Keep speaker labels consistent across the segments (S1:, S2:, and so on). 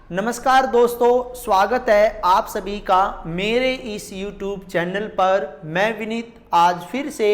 S1: नमस्कार दोस्तों, स्वागत है आप सभी का मेरे इस YouTube चैनल पर। मैं विनीत आज फिर से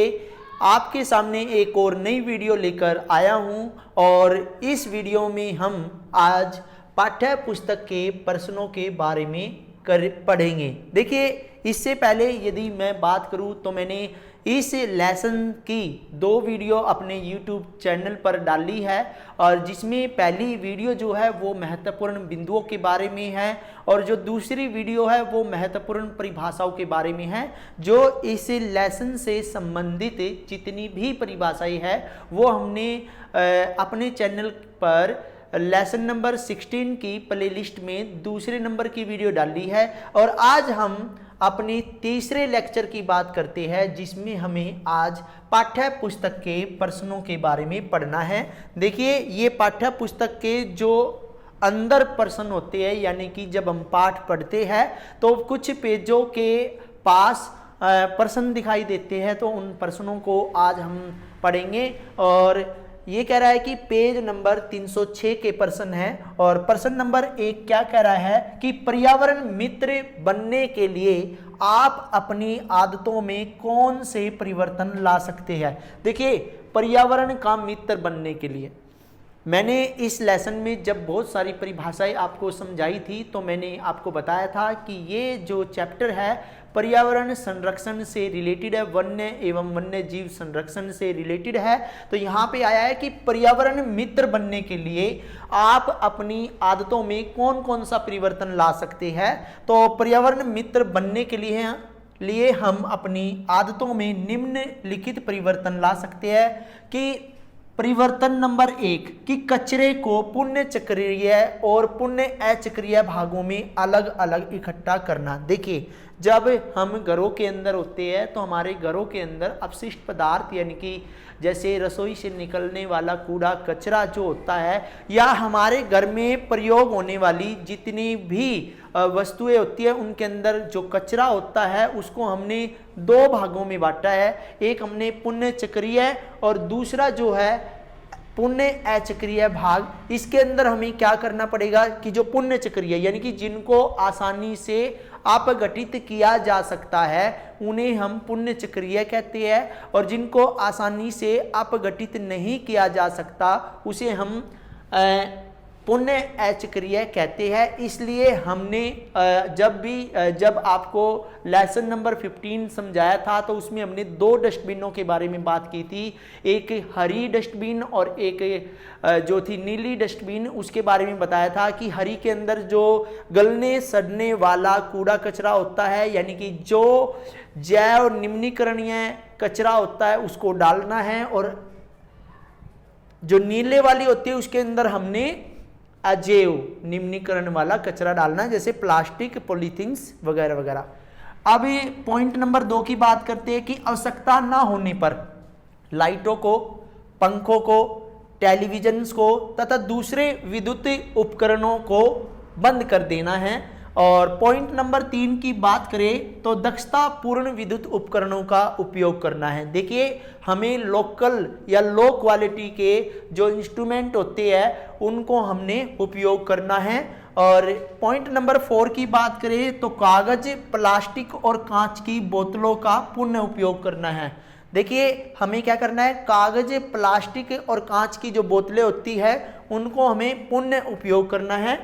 S1: आपके सामने एक और नई वीडियो लेकर आया हूं और इस वीडियो में हम आज पाठ्य पुस्तक के प्रश्नों के बारे में पढ़ेंगे। देखिए, इससे पहले यदि मैं बात करूं तो मैंने इस लेसन की 2 वीडियो अपने YouTube चैनल पर डाली है और जिसमें पहली वीडियो जो है वो महत्वपूर्ण बिंदुओं के बारे में है और जो दूसरी वीडियो है वो महत्वपूर्ण परिभाषाओं के बारे में है। जो इस लेसन से संबंधित जितनी भी परिभाषाएं है वो हमने अपने चैनल पर लेसन नंबर 16 की प्लेलिस्ट में दूसरे नंबर की वीडियो डाली है और आज हम अपनी तीसरे लेक्चर की बात करते हैं जिसमें हमें आज पाठ्य पुस्तक के प्रश्नों के बारे में पढ़ना है। देखिए, ये पाठ्य पुस्तक के जो अंदर प्रश्न होते हैं, यानी कि जब हम पाठ पढ़ते हैं तो कुछ पेजों के पास प्रश्न दिखाई देते हैं, तो उन प्रश्नों को आज हम पढ़ेंगे। और ये कह रहा है कि पेज नंबर 306 के प्रश्न है और प्रश्न नंबर 1 क्या कह रहा है कि पर्यावरण मित्र बनने के लिए आप अपनी आदतों में कौन से परिवर्तन ला सकते हैं। देखिए, पर्यावरण का मित्र बनने के लिए मैंने इस लेसन में जब बहुत सारी परिभाषाएं आपको समझाई थी तो मैंने आपको बताया था कि ये जो चैप्टर है पर्यावरण संरक्षण से रिलेटेड है, वन्य एवं वन्य जीव संरक्षण से रिलेटेड है। तो यहाँ पे आया है कि पर्यावरण मित्र बनने के लिए आप अपनी आदतों में कौन कौन सा परिवर्तन ला सकते हैं। तो पर्यावरण मित्र बनने के लिए हम अपनी आदतों में निम्नलिखित परिवर्तन ला सकते हैं कि परिवर्तन नंबर 1 कि कचरे को पुण्य चक्रीय और पुण्य अचक्रीय भागों में अलग अलग इकट्ठा करना। देखिए, जब हम घरों के अंदर होते हैं तो हमारे घरों के अंदर अपशिष्ट पदार्थ यानी कि जैसे रसोई से निकलने वाला कूड़ा कचरा जो होता है या हमारे घर में प्रयोग होने वाली जितनी भी वस्तुएं होती है उनके अंदर जो कचरा होता है उसको हमने 2 भागों में बांटा है। एक हमने पुण्य चक्रीय और दूसरा जो है पुण्य अचक्रीय भाग। इसके अंदर हमें क्या करना पड़ेगा कि जो पुण्य चक्रीय यानी कि जिनको आसानी से अपघटित किया जा सकता है उन्हें हम पुण्य चक्रीय कहते हैं और जिनको आसानी से अपघटित नहीं किया जा सकता उसे हम पुण्य अचक्रीय कहते हैं। इसलिए हमने जब आपको लेसन नंबर 15 समझाया था तो उसमें हमने 2 डस्टबिनों के बारे में बात की थी, एक हरी डस्टबिन और एक जो थी नीली डस्टबिन। उसके बारे में बताया था कि हरी के अंदर जो गलने सड़ने वाला कूड़ा कचरा होता है यानी कि जो जैव निम्नीकरणीय कचरा होता है उसको डालना है और जो नीले वाली होती है उसके अंदर हमने अजैव निम्नीकरण वाला कचरा डालना है, जैसे प्लास्टिक, पॉलीथीन्स वगैरह वगैरह। अब पॉइंट नंबर 2 की बात करते हैं कि आवश्यकता ना होने पर लाइटों को, पंखों को, टेलीविजन को तथा दूसरे विद्युत उपकरणों को बंद कर देना है। और पॉइंट नंबर 3 की बात करें तो दक्षता पूर्ण विद्युत उपकरणों का उपयोग करना है। देखिए, हमें लोकल या लो क्वालिटी के जो इंस्ट्रूमेंट होते हैं उनको हमने उपयोग करना है। और पॉइंट नंबर 4 की बात करें तो कागज, प्लास्टिक और कांच की बोतलों का पुनः उपयोग करना है। देखिए, हमें क्या करना है, कागज, प्लास्टिक और कांच की जो बोतलें होती है उनको हमें पुनः उपयोग करना है।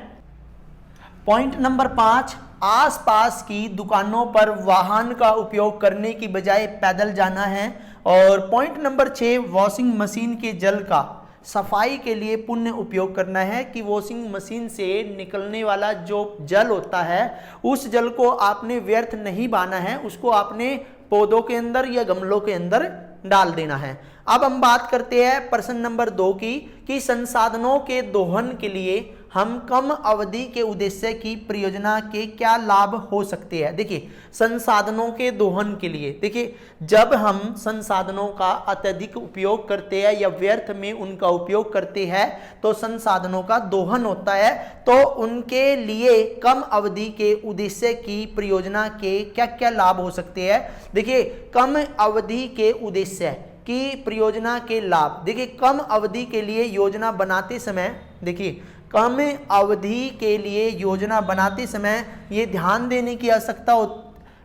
S1: पॉइंट नंबर 5 आसपास की दुकानों पर वाहन का उपयोग करने की बजाय पैदल जाना है। और पॉइंट नंबर 6 वॉशिंग मशीन के जल का सफाई के लिए पुण्य उपयोग करना है कि वॉशिंग मशीन से निकलने वाला जो जल होता है उस जल को आपने व्यर्थ नहीं बहाना है, उसको आपने पौधों के अंदर या गमलों के अंदर डाल देना है। अब हम बात करते हैं प्रश्न नंबर 2 की कि संसाधनों के दोहन के लिए हम कम अवधि के उद्देश्य की परियोजना के क्या लाभ हो सकते हैं। देखिए, संसाधनों के दोहन के लिए, देखिए जब हम संसाधनों का अत्यधिक उपयोग करते हैं या व्यर्थ में उनका उपयोग करते हैं तो संसाधनों का दोहन होता है। तो उनके लिए कम अवधि के उद्देश्य की परियोजना के क्या क्या लाभ हो सकते हैं। देखिए, कम अवधि के उद्देश्य की परियोजना के लाभ। देखिए, कम अवधि के लिए योजना बनाते समय, देखिए कम अवधि के लिए योजना बनाते समय ये ध्यान देने की आवश्यकता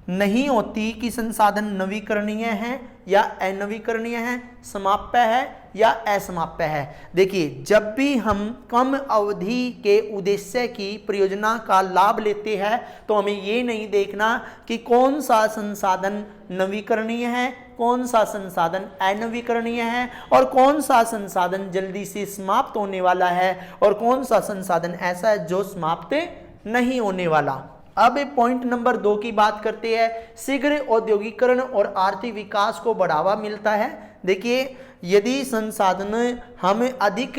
S1: नहीं होती कि संसाधन नवीकरणीय हैं या अनवीकरणीय हैं, समाप्य है या असमाप्य है। देखिए, जब भी हम कम अवधि के उद्देश्य की परियोजना का लाभ लेते हैं तो हमें ये नहीं देखना कि कौन सा संसाधन नवीकरणीय है, कौन सा संसाधन अनवीकरणीय है और कौन सा संसाधन जल्दी से समाप्त होने वाला है और कौन सा संसाधन ऐसा है जो समाप्त नहीं होने वाला। अब पॉइंट नंबर 2 की बात करते हैं। शीघ्र औद्योगिकरण और आर्थिक विकास को बढ़ावा मिलता है। देखिए, यदि संसाधन हम अधिक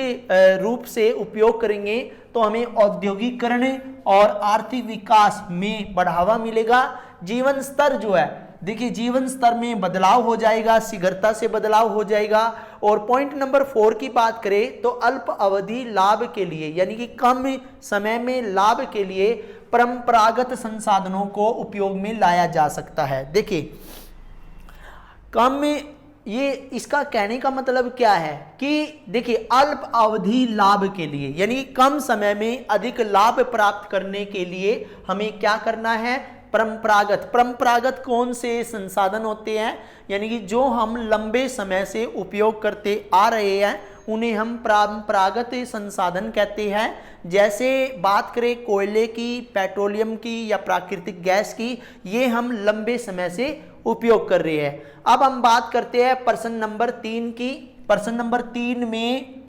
S1: रूप से उपयोग करेंगे तो हमें औद्योगिकरण और आर्थिक विकास में बढ़ावा मिलेगा। जीवन स्तर जो है, देखिए जीवन स्तर में बदलाव हो जाएगा, शीघ्रता से बदलाव हो जाएगा। और पॉइंट नंबर 4 की बात करें तो अल्प अवधि लाभ के लिए यानी कि कम समय में लाभ के लिए परंपरागत संसाधनों को उपयोग में लाया जा सकता है। देखिए, कम ये इसका कहने का मतलब क्या है कि देखिए अल्प अवधि लाभ के लिए यानी कम समय में अधिक लाभ प्राप्त करने के लिए हमें क्या करना है, परंपरागत कौन से संसाधन होते हैं यानी कि जो हम लंबे समय से उपयोग करते आ रहे हैं उन्हें हम परंपरागत संसाधन कहते हैं। जैसे बात करें कोयले की, पेट्रोलियम की या प्राकृतिक गैस की, ये हम लंबे समय से उपयोग कर रहे हैं। अब हम बात करते हैं प्रश्न नंबर 3 की। प्रश्न नंबर 3 में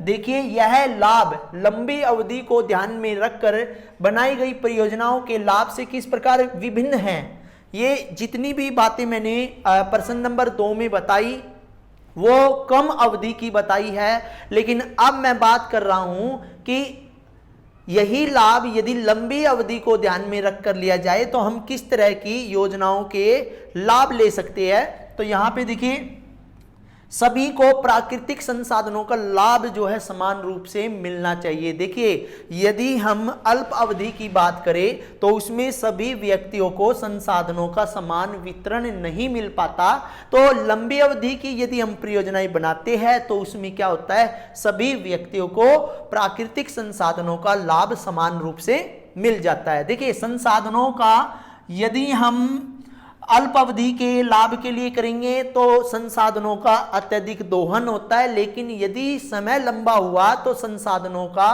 S1: देखिए, यह लाभ लंबी अवधि को ध्यान में रखकर बनाई गई परियोजनाओं के लाभ से किस प्रकार विभिन्न हैं। ये जितनी भी बातें मैंने प्रश्न नंबर 2 में बताई वो कम अवधि की बताई है, लेकिन अब मैं बात कर रहा हूं कि यही लाभ यदि लंबी अवधि को ध्यान में रख कर लिया जाए तो हम किस तरह की योजनाओं के लाभ ले सकते हैं। तो यहां पे देखिए, सभी को प्राकृतिक संसाधनों का लाभ जो है समान रूप से मिलना चाहिए। देखिए, यदि हम अल्प अवधि की बात करें तो उसमें सभी व्यक्तियों को संसाधनों का समान वितरण नहीं मिल पाता। तो लंबी अवधि की यदि हम परियोजनाएं बनाते हैं तो उसमें क्या होता है, सभी व्यक्तियों को प्राकृतिक संसाधनों का लाभ समान रूप से मिल जाता है। देखिए, संसाधनों का यदि हम अल्प अवधि के लाभ के लिए करेंगे तो संसाधनों का अत्यधिक दोहन होता है, लेकिन यदि समय लंबा हुआ तो संसाधनों का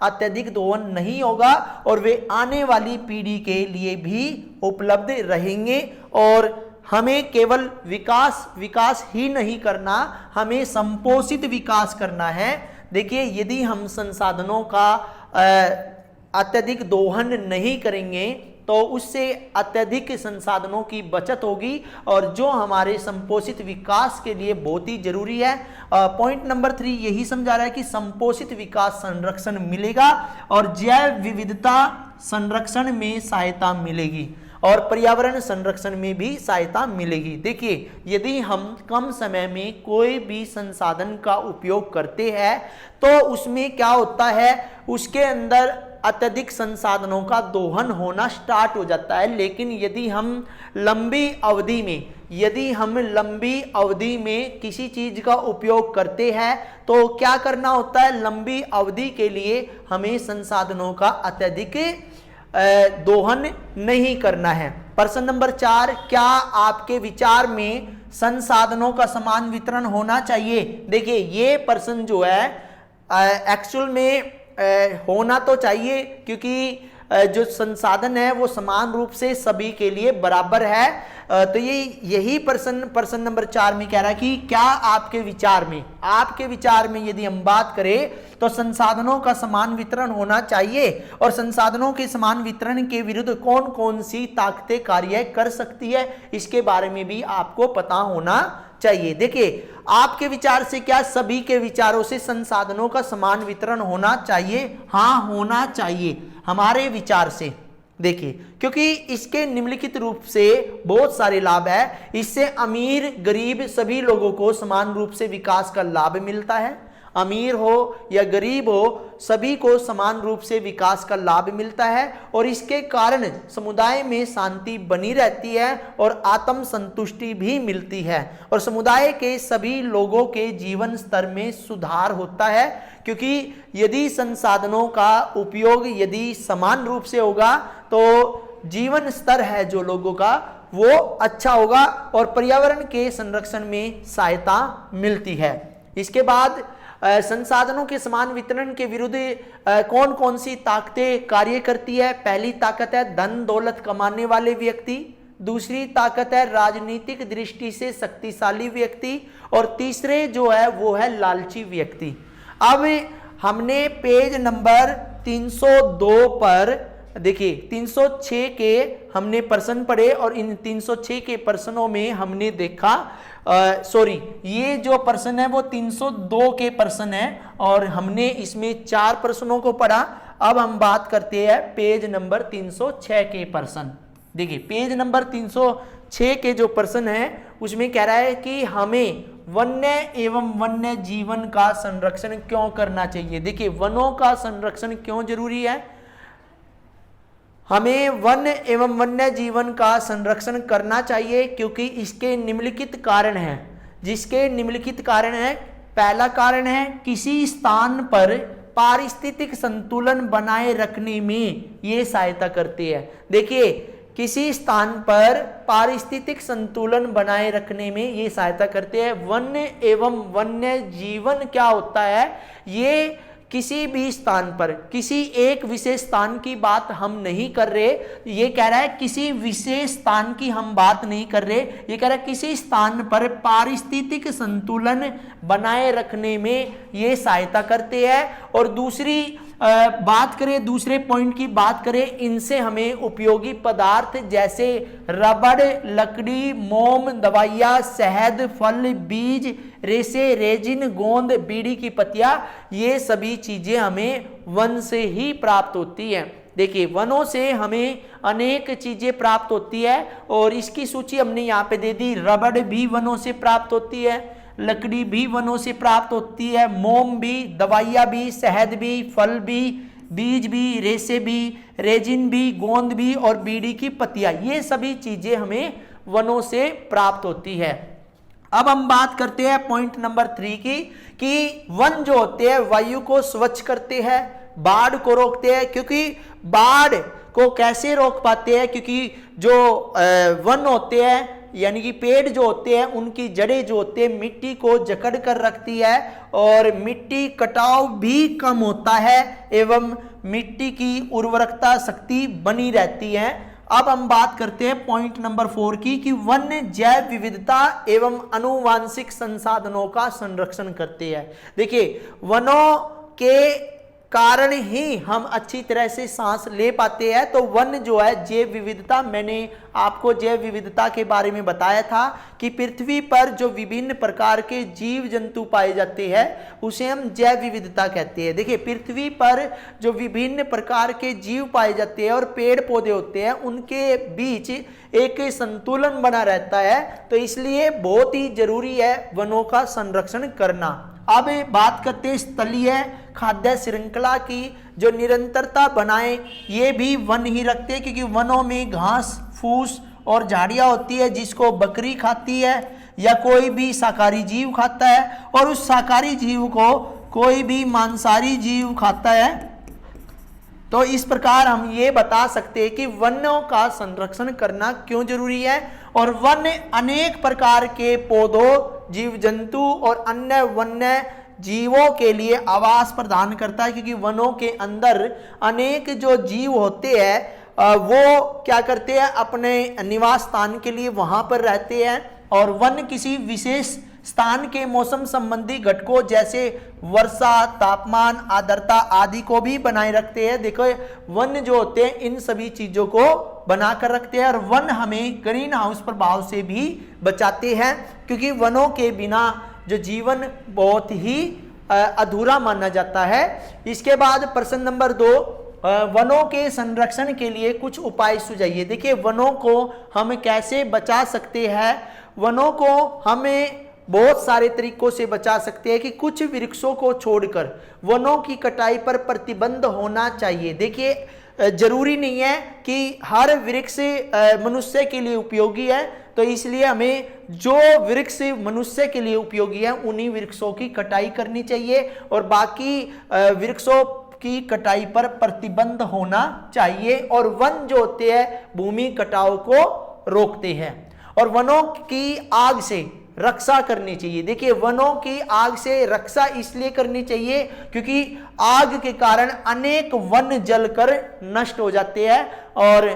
S1: अत्यधिक दोहन नहीं होगा और वे आने वाली पीढ़ी के लिए भी उपलब्ध रहेंगे। और हमें केवल विकास ही नहीं करना, हमें संपोषित विकास करना है। देखिए, यदि हम संसाधनों का अत्यधिक दोहन नहीं करेंगे तो उससे अत्यधिक संसाधनों की बचत होगी और जो हमारे संपोषित विकास के लिए बहुत ही जरूरी है। पॉइंट नंबर 3 यही समझा रहा है कि संपोषित विकास संरक्षण मिलेगा और जैव विविधता संरक्षण में सहायता मिलेगी और पर्यावरण संरक्षण में भी सहायता मिलेगी। देखिए, यदि हम कम समय में कोई भी संसाधन का उपयोग करते हैं तो उसमें क्या होता है, उसके अंदर अत्यधिक संसाधनों का दोहन होना स्टार्ट हो जाता है। लेकिन यदि हम लंबी अवधि में किसी चीज का उपयोग करते हैं तो क्या करना होता है, लंबी अवधि के लिए हमें संसाधनों का अत्यधिक दोहन नहीं करना है। प्रश्न नंबर 4, क्या आपके विचार में संसाधनों का समान वितरण होना चाहिए। देखिए, ये प्रश्न जो है एक्चुअल में होना तो चाहिए, क्योंकि जो संसाधन है वो समान रूप से सभी के लिए बराबर है। तो यही प्रश्न नंबर 4 में कह रहा है कि क्या आपके विचार में यदि हम बात करें तो संसाधनों का समान वितरण होना चाहिए और संसाधनों के समान वितरण के विरुद्ध कौन कौन सी ताकतें कार्य कर सकती है, इसके बारे में भी आपको पता होना चाहिए। देखिए, आपके विचार से क्या सभी के विचारों से संसाधनों का समान वितरण होना चाहिए? हाँ, होना चाहिए हमारे विचार से। देखिए, क्योंकि इसके निम्नलिखित रूप से बहुत सारे लाभ है। इससे अमीर गरीब सभी लोगों को समान रूप से विकास का लाभ मिलता है। अमीर हो या गरीब हो, सभी को समान रूप से विकास का लाभ मिलता है और इसके कारण समुदाय में शांति बनी रहती है और आत्म संतुष्टि भी मिलती है और समुदाय के सभी लोगों के जीवन स्तर में सुधार होता है। क्योंकि यदि संसाधनों का उपयोग यदि समान रूप से होगा तो जीवन स्तर है जो लोगों का वो अच्छा होगा और पर्यावरण के संरक्षण में सहायता मिलती है। इसके बाद संसाधनों के समान वितरण के विरुद्ध कौन कौन सी ताकतें कार्य करती है। पहली ताकत है धन दौलत कमाने वाले व्यक्ति, दूसरी ताकत है राजनीतिक दृष्टि से शक्तिशाली व्यक्ति और तीसरे जो है वो है लालची व्यक्ति। अब हमने पेज नंबर 302 पर देखिए 306 के हमने प्रश्न पढ़े और इन 306 के प्रश्नों में हमने देखा ये जो प्रश्न है वो 302 के प्रश्न है और हमने इसमें 4 प्रश्नों को पढ़ा। अब हम बात करते हैं पेज नंबर 306 के प्रश्न। देखिए पेज नंबर 306 के जो प्रश्न है उसमें कह रहा है कि हमें वन्य एवं वन्य जीवन का संरक्षण क्यों करना चाहिए। देखिए वनों का संरक्षण क्यों जरूरी है। हमें वन्य एवं वन्य जीवन का संरक्षण करना चाहिए क्योंकि इसके निम्नलिखित कारण हैं। जिसके निम्नलिखित कारण है, पहला कारण है किसी स्थान पर पारिस्थितिक संतुलन बनाए रखने में ये सहायता करती है। देखिए किसी स्थान पर पारिस्थितिक संतुलन बनाए रखने में ये सहायता करते हैं। वन्य एवं वन्य जीवन क्या होता है, ये किसी भी स्थान पर किसी एक विशेष स्थान की बात हम नहीं कर रहे। ये कह रहा है किसी विशेष स्थान की हम बात नहीं कर रहे, ये कह रहा है किसी स्थान पर पारिस्थितिक संतुलन बनाए रखने में ये सहायता करते हैं। और दूसरी बात करें, दूसरे पॉइंट की बात करें, इनसे हमें उपयोगी पदार्थ जैसे रबड़, लकड़ी, मोम, दवाइयाँ, शहद, फल, बीज, रेशे, रेजिन, गोंद, बीड़ी की पत्तियां, ये सभी चीजें हमें वन से ही प्राप्त होती हैं। देखिए वनों से हमें अनेक चीजें प्राप्त होती है और इसकी सूची हमने यहाँ पे दे दी। रबड़ भी वनों से प्राप्त होती है, लकड़ी भी वनों से प्राप्त होती है, मोम भी, दवाइयाँ भी, शहद भी, फल भी, बीज भी, रेशे भी, रेजिन भी, गोंद भी और बीड़ी की पत्तियां, ये सभी चीजें हमें वनों से प्राप्त होती है। अब हम बात करते हैं पॉइंट नंबर 3 की कि वन जो होते हैं वायु को स्वच्छ करते हैं, बाढ़ को रोकते हैं। क्योंकि बाढ़ को कैसे रोक पाते हैं, क्योंकि जो वन होते हैं यानी कि पेड़ जो होते हैं उनकी जड़ें जो होते हैं मिट्टी को जकड़ कर रखती है और मिट्टी कटाव भी कम होता है एवं मिट्टी की उर्वरकता शक्ति बनी रहती है। अब हम बात करते हैं पॉइंट नंबर 4 की कि वन्य जैव विविधता एवं आनुवांशिक संसाधनों का संरक्षण करते हैं। देखिए वनों के कारण ही हम अच्छी तरह से सांस ले पाते हैं। तो वन जो है जैव विविधता, मैंने आपको जैव विविधता के बारे में बताया था कि पृथ्वी पर जो विभिन्न प्रकार के जीव जंतु पाए जाते हैं उसे हम जैव विविधता कहते हैं। देखिए पृथ्वी पर जो विभिन्न प्रकार के जीव पाए जाते हैं और पेड़ पौधे होते हैं उनके बीच एक संतुलन बना रहता है, तो इसलिए बहुत ही जरूरी है वनों का संरक्षण करना। अब बात करते हैं स्थलीय खाद्य श्रृंखला की, जो निरंतरता बनाए ये भी वन ही रखते हैं क्योंकि वनों में घास फूस और झाड़ियाँ होती है जिसको बकरी खाती है या कोई भी शाकाहारी जीव खाता है और उस शाकाहारी जीव को कोई भी मांसाहारी जीव खाता है। तो इस प्रकार हम ये बता सकते हैं कि वनों का संरक्षण करना क्यों जरूरी है। और वन अनेक प्रकार के पौधों, जीव जंतु और अन्य वन्य जीवों के लिए आवास प्रदान करता है क्योंकि वनों के अंदर अनेक जो जीव होते हैं वो क्या करते हैं, अपने निवास स्थान के लिए वहां पर रहते हैं। और वन किसी विशेष स्थान के मौसम संबंधी घटकों जैसे वर्षा, तापमान, आर्द्रता आदि को भी बनाए रखते हैं। देखो वन जो होते हैं इन सभी चीजों को बना कर रखते हैं और वन हमें ग्रीन हाउस प्रभाव से भी बचाते हैं क्योंकि वनों के बिना जो जीवन बहुत ही अधूरा माना जाता है। इसके बाद प्रश्न नंबर 2, वनों के संरक्षण के लिए कुछ उपाय सुझाइए। देखिए वनों को हम कैसे बचा सकते हैं। वनों को हमें बहुत सारे तरीकों से बचा सकते हैं कि कुछ वृक्षों को छोड़कर वनों की कटाई पर प्रतिबंध होना चाहिए। देखिए जरूरी नहीं है कि हर वृक्ष मनुष्य के लिए उपयोगी है, तो इसलिए हमें जो वृक्ष मनुष्य के लिए उपयोगी है उन्हीं वृक्षों की कटाई करनी चाहिए और बाकी वृक्षों की कटाई पर प्रतिबंध होना चाहिए। और वन जो होते हैं भूमि कटाव को रोकते हैं और वनों की आग से रक्षा करनी चाहिए। देखिए वनों की आग से रक्षा इसलिए करनी चाहिए क्योंकि आग के कारण अनेक वन जलकर नष्ट हो जाते हैं और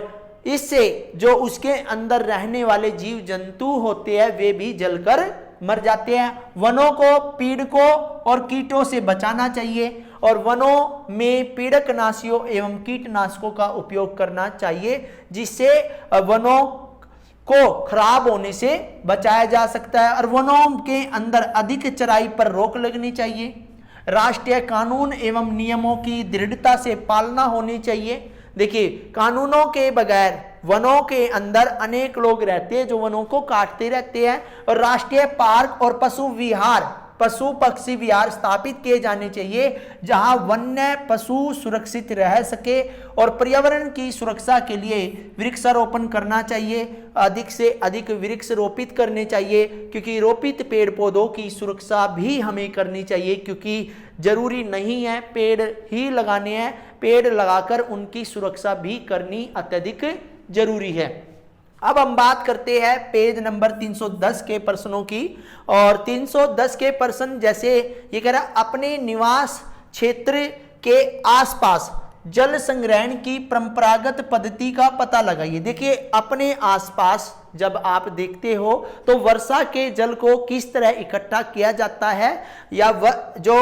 S1: इससे जो उसके अंदर रहने वाले जीव जंतु होते हैं वे भी जलकर मर जाते हैं। वनों को पीड़कों और कीटों से बचाना चाहिए और वनों में पीड़कनाशियों एवं कीटनाशकों का उपयोग करना चाहिए जिससे वनों को खराब होने से बचाया जा सकता है और वनों के अंदर अधिक चराई पर रोक लगनी चाहिए। राष्ट्रीय कानून एवं नियमों की दृढ़ता से पालना होनी चाहिए। देखिए कानूनों के बगैर वनों के अंदर अनेक लोग रहते हैं जो वनों को काटते रहते हैं और राष्ट्रीय पार्क और पशु पक्षी विहार स्थापित किए जाने चाहिए जहां वन्य पशु सुरक्षित रह सके और पर्यावरण की सुरक्षा के लिए वृक्षारोपण करना चाहिए। अधिक से अधिक वृक्ष रोपित करने चाहिए क्योंकि रोपित पेड़ पौधों की सुरक्षा भी हमें करनी चाहिए क्योंकि जरूरी नहीं है पेड़ ही लगाने हैं, पेड़ लगाकर उनकी सुरक्षा भी करनी अत्यधिक जरूरी है। अब हम बात करते हैं पेज नंबर 310 के प्रश्नों की और 310 के प्रश्न जैसे ये कह रहा है अपने निवास क्षेत्र के आसपास जल संग्रहण की परंपरागत पद्धति का पता लगाइए। देखिए अपने आसपास जब आप देखते हो तो वर्षा के जल को किस तरह इकट्ठा किया जाता है या जो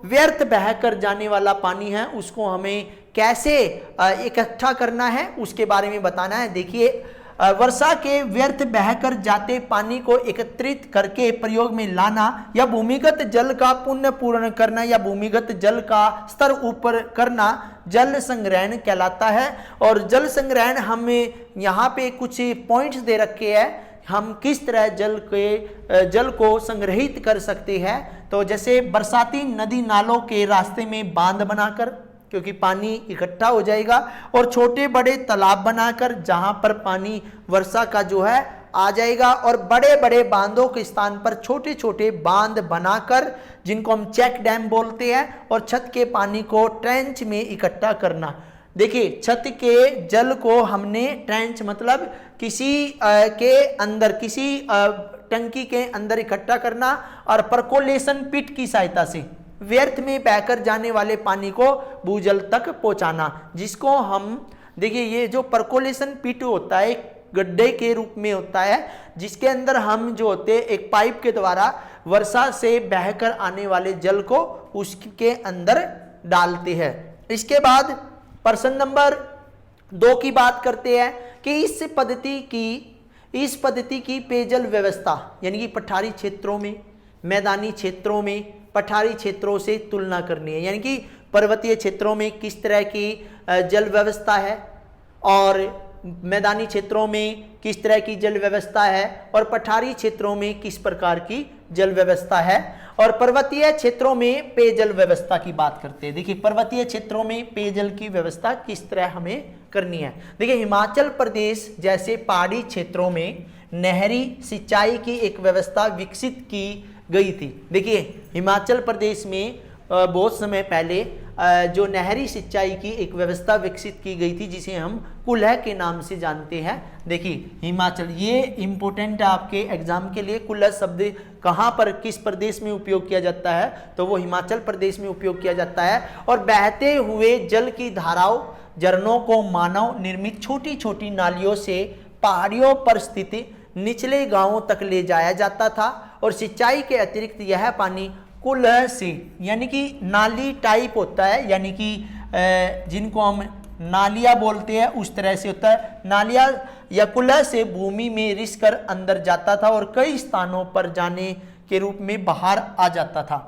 S1: व्यर्थ बहकर जाने वाला पानी है उसको हमें कैसे इकट्ठा करना है उसके बारे में बताना है। देखिए वर्षा के व्यर्थ बहकर जाते पानी को एकत्रित करके प्रयोग में लाना या भूमिगत जल का पुनः पूर्ण करना या भूमिगत जल का स्तर ऊपर करना जल संग्रहण कहलाता है। और जल संग्रहण हमें यहाँ पे कुछ पॉइंट्स दे रखे हैं, हम किस तरह जल को संग्रहित कर सकते हैं। तो जैसे बरसाती नदी नालों के रास्ते में बांध बनाकर क्योंकि पानी इकट्ठा हो जाएगा और छोटे बड़े तालाब बनाकर जहां पर पानी वर्षा का जो है आ जाएगा और बड़े बड़े बांधों के स्थान पर छोटे छोटे बांध बनाकर जिनको हम चेक डैम बोलते हैं और छत के पानी को ट्रेंच में इकट्ठा करना। देखिए छत के जल को हमने ट्रेंच मतलब किसी के अंदर किसी टंकी के अंदर इकट्ठा करना और परकोलेशन पिट की सहायता से व्यर्थ में बहकर जाने वाले पानी को भूजल तक पहुंचाना जिसको हम देखिए ये जो परकोलेशन पिट होता है गड्ढे के रूप में होता है जिसके अंदर हम जो होते एक पाइप के द्वारा वर्षा से बहकर आने वाले जल को उसके अंदर डालते हैं। इसके बाद प्रश्न नंबर 2 की बात करते हैं कि इस पद्धति की पेयजल व्यवस्था यानी कि पठारी क्षेत्रों में मैदानी क्षेत्रों में पठारी क्षेत्रों से तुलना करनी है। यानी कि पर्वतीय क्षेत्रों में किस तरह की जल व्यवस्था है और मैदानी क्षेत्रों में किस तरह की जल व्यवस्था है और पठारी क्षेत्रों में किस प्रकार की जल व्यवस्था है और पर्वतीय क्षेत्रों में पेयजल व्यवस्था की बात करते हैं। देखिए पर्वतीय क्षेत्रों में पेयजल की व्यवस्था किस तरह हमें करनी है। देखिए हिमाचल प्रदेश जैसे पहाड़ी क्षेत्रों में नहरी सिंचाई की एक व्यवस्था विकसित की गई थी। देखिए हिमाचल प्रदेश में बहुत समय पहले जो नहरी सिंचाई की एक व्यवस्था विकसित की गई थी जिसे हम कुल्ह के नाम से जानते हैं। देखिए हिमाचल ये इंपॉर्टेंट है आपके एग्जाम के लिए। कुल्ह शब्द कहाँ पर किस प्रदेश में उपयोग किया जाता है तो वो हिमाचल प्रदेश में उपयोग किया जाता है। और बहते हुए जल की धाराओं झरनों को मानव निर्मित छोटी छोटी नालियों से पहाड़ियों पर स्थित निचले गांवों तक ले जाया जाता था और सिंचाई के अतिरिक्त यह पानी कुल्ह से यानी कि नाली टाइप होता है यानी कि जिनको हम नालियाँ बोलते हैं उस तरह से होता है। नालियाँ या कुल्ह से भूमि में रिस कर अंदर जाता था और कई स्थानों पर जाने के रूप में बाहर आ जाता था।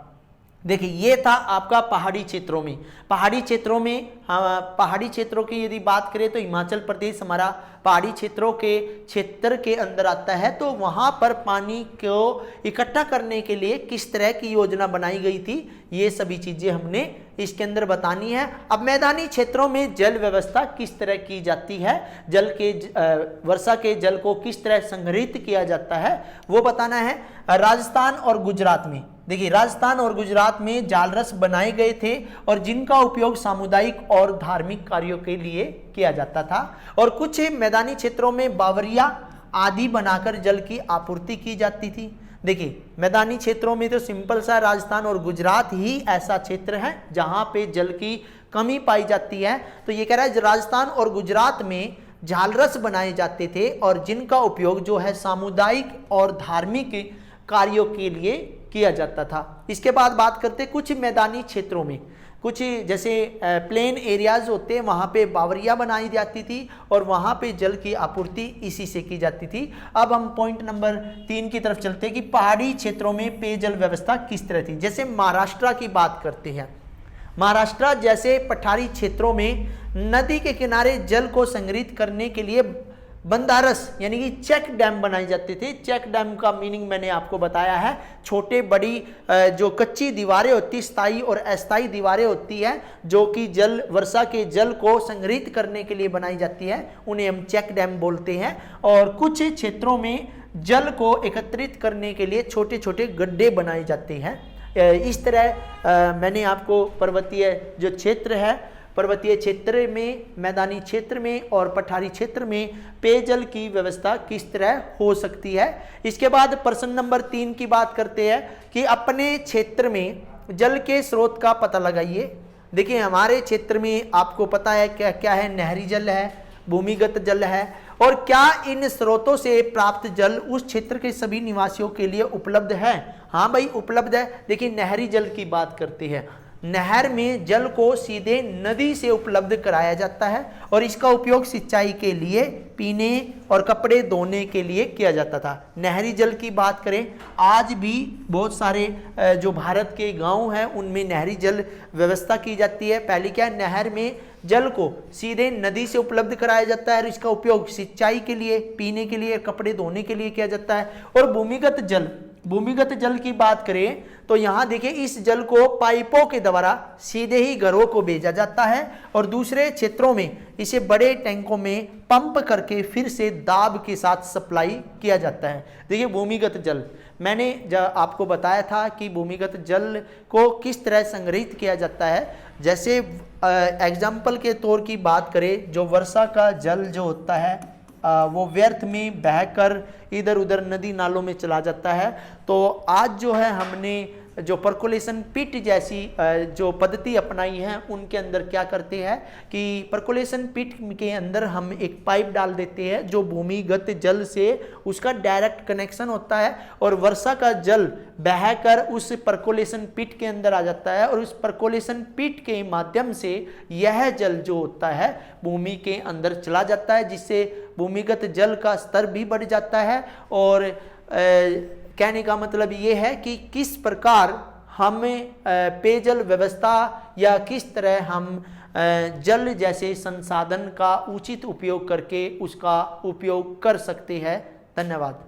S1: देखिए ये था आपका पहाड़ी क्षेत्रों में। पहाड़ी क्षेत्रों में पहाड़ी क्षेत्रों की यदि बात करें तो हिमाचल प्रदेश हमारा पहाड़ी क्षेत्रों के क्षेत्र के अंदर आता है। तो वहां पर पानी को इकट्ठा करने के लिए किस तरह की योजना बनाई गई थी, ये सभी चीजें हमने इसके अंदर बतानी है। अब मैदानी क्षेत्रों में जल व्यवस्था किस तरह की जाती है, जल के वर्षा के जल को किस तरह संग्रहित किया जाता है, वो बताना है। राजस्थान और गुजरात में, देखिए राजस्थान और गुजरात में जाल रस बनाए गए थे और जिनका उपयोग सामुदायिक और धार्मिक कार्यों के लिए किया जाता था। और कुछ मैदानी क्षेत्रों में बावरिया आदि बनाकर जल की आपूर्ति की जाती थी। देखिए मैदानी क्षेत्रों में तो सिंपल सा राजस्थान और गुजरात ही ऐसा क्षेत्र है जहां पे जल की कमी पाई जाती है। तो ये कह रहा है राजस्थान और गुजरात में झालरस बनाए जाते थे और जिनका उपयोग जो है सामुदायिक और धार्मिक कार्यों के लिए किया जाता था। इसके बाद बात करते कुछ मैदानी क्षेत्रों में, कुछ जैसे प्लेन एरियाज होते हैं वहाँ पे बावरिया बनाई जाती थी और वहाँ पे जल की आपूर्ति इसी से की जाती थी। अब हम पॉइंट नंबर 3 की तरफ चलते हैं कि पहाड़ी क्षेत्रों में पेयजल व्यवस्था किस तरह थी। जैसे महाराष्ट्र की बात करते हैं, महाराष्ट्र जैसे पठारी क्षेत्रों में नदी के किनारे जल को संग्रहित करने के लिए बंदारस यानी कि चेक डैम बनाए जाते थे। चेक डैम का मीनिंग मैंने आपको बताया है, छोटे बड़ी जो कच्ची दीवारें होती, स्थायी और अस्थायी दीवारें होती है जो कि जल वर्षा के जल को संग्रहित करने के लिए बनाई जाती है, उन्हें हम चेक डैम बोलते हैं। और कुछ क्षेत्रों में जल को एकत्रित करने के लिए छोटे छोटे गड्ढे बनाए जाते हैं। इस तरह मैंने आपको पर्वतीय जो क्षेत्र है, पर्वतीय क्षेत्र में, मैदानी क्षेत्र में और पठारी क्षेत्र में पेयजल की व्यवस्था किस तरह हो सकती है। इसके बाद प्रश्न नंबर 3 की बात करते हैं कि अपने क्षेत्र में जल के स्रोत का पता लगाइए। देखिए हमारे क्षेत्र में आपको पता है क्या क्या है, नहरी जल है, भूमिगत जल है, और क्या इन स्रोतों से प्राप्त जल उस क्षेत्र के सभी निवासियों के लिए उपलब्ध है? हाँ भाई उपलब्ध है। देखिए नहरी जल की बात करते हैं, नहर में जल को सीधे नदी से उपलब्ध कराया जाता है और इसका उपयोग सिंचाई के लिए, पीने और कपड़े धोने के लिए किया जाता था। नहरी जल की बात करें, आज भी बहुत सारे जो भारत के गांव हैं उनमें नहरी जल व्यवस्था की जाती है। पहले क्या, नहर में जल को सीधे नदी से उपलब्ध कराया जाता है और इसका उपयोग सिंचाई के लिए, पीने के लिए, कपड़े धोने के लिए किया जाता है। और भूमिगत जल, भूमिगत जल की बात करें तो यहां देखिए इस जल को पाइपों के द्वारा सीधे ही घरों को भेजा जाता है और दूसरे क्षेत्रों में इसे बड़े टैंकों में पंप करके फिर से दाब के साथ सप्लाई किया जाता है। देखिए भूमिगत जल, मैंने आपको बताया था कि भूमिगत जल को किस तरह संग्रहित किया जाता है। जैसे एग्जाम्पल के तौर की बात करें, जो वर्षा का जल जो होता है वो व्यर्थ में बहकर इधर उधर नदी नालों में चला जाता है। तो आज जो है हमने जो परकोलेशन पिट जैसी जो पद्धति अपनाई है उनके अंदर क्या करते हैं कि परकोलेशन पिट के अंदर हम एक पाइप डाल देते हैं जो भूमिगत जल से उसका डायरेक्ट कनेक्शन होता है और वर्षा का जल बहकर उस परकोलेशन पिट के अंदर आ जाता है और उस परकोलेशन पिट के माध्यम से यह जल जो होता है भूमि के अंदर चला जाता है, जिससे भूमिगत जल का स्तर भी बढ़ जाता है। और कहने का मतलब ये है कि किस प्रकार हमें पेयजल व्यवस्था या किस तरह हम जल जैसे संसाधन का उचित उपयोग करके उसका उपयोग कर सकते हैं। धन्यवाद।